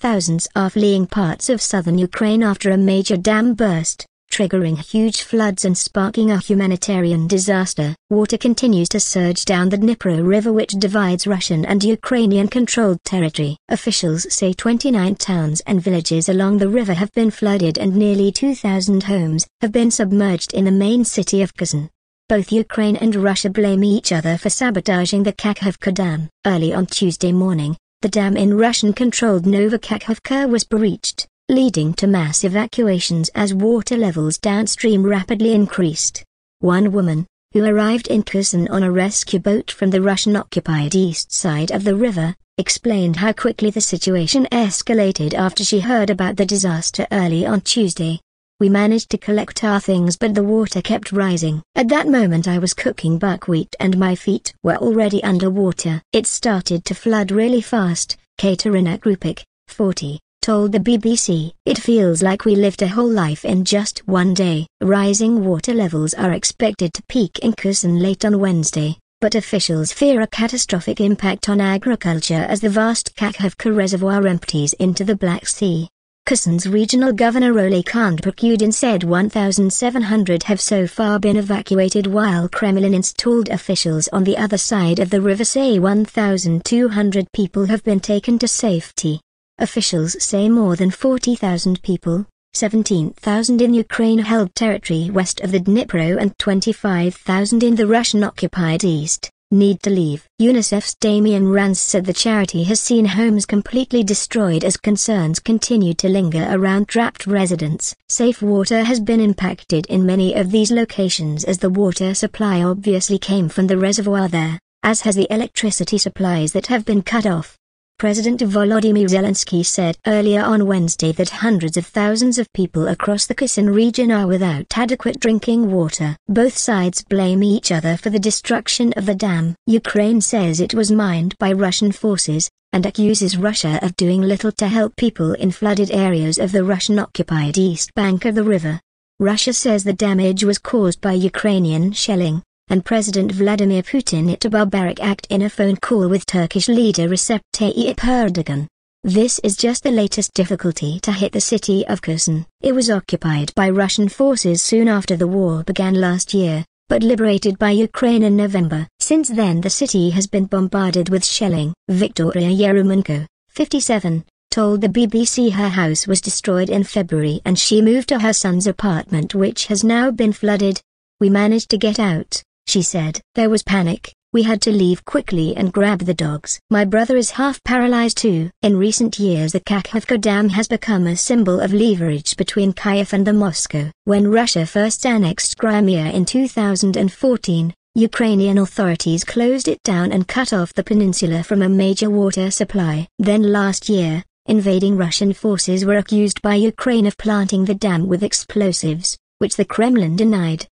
thousands are fleeing parts of southern Ukraine after a major dam burst, triggering huge floods and sparking a humanitarian disaster. Water continues to surge down the Dnipro River, which divides Russian and Ukrainian-controlled territory. Officials say 29 towns and villages along the river have been flooded and nearly 2,000 homes have been submerged in the main city of Kherson. Both Ukraine and Russia blame each other for sabotaging the Kakhovka dam. Early on Tuesday morning, the dam in Russian-controlled Nova Kakhovka was breached, leading to mass evacuations as water levels downstream rapidly increased. One woman, who arrived in Kherson on a rescue boat from the Russian-occupied east side of the river, explained how quickly the situation escalated after she heard about the disaster early on Tuesday. "We managed to collect our things, but the water kept rising. At that moment I was cooking buckwheat and my feet were already underwater. It started to flood really fast," Katerina Krupik, 40, told the BBC. "It feels like we lived a whole life in just one day." Rising water levels are expected to peak in Kherson late on Wednesday, but officials fear a catastrophic impact on agriculture as the vast Kakhovka reservoir empties into the Black Sea. Kherson's regional governor Oleksandr Prokudin said 1,700 have so far been evacuated, while Kremlin-installed officials on the other side of the river say 1,200 people have been taken to safety. Officials say more than 40,000 people, 17,000 in Ukraine-held territory west of the Dnipro and 25,000 in the Russian-occupied east, need to leave. UNICEF's Damian Rans said the charity has seen homes completely destroyed as concerns continue to linger around trapped residents. Safe water has been impacted in many of these locations as the water supply obviously came from the reservoir there, as has the electricity supplies that have been cut off. President Volodymyr Zelensky said earlier on Wednesday that hundreds of thousands of people across the Kherson region are without adequate drinking water. Both sides blame each other for the destruction of the dam. Ukraine says it was mined by Russian forces, and accuses Russia of doing little to help people in flooded areas of the Russian-occupied east bank of the river. Russia says the damage was caused by Ukrainian shelling, and President Vladimir Putin hit a barbaric act in a phone call with Turkish leader Recep Tayyip Erdogan. This is just the latest difficulty to hit the city of Kherson. It was occupied by Russian forces soon after the war began last year, but liberated by Ukraine in November. Since then the city has been bombarded with shelling. Victoria Yeremenko, 57, told the BBC her house was destroyed in February and she moved to her son's apartment, which has now been flooded. "We managed to get out," she said. "There was panic, we had to leave quickly and grab the dogs. My brother is half paralyzed too." In recent years the Kakhovka Dam has become a symbol of leverage between Kiev and the Moscow. When Russia first annexed Crimea in 2014, Ukrainian authorities closed it down and cut off the peninsula from a major water supply. Then last year, invading Russian forces were accused by Ukraine of planting the dam with explosives, which the Kremlin denied.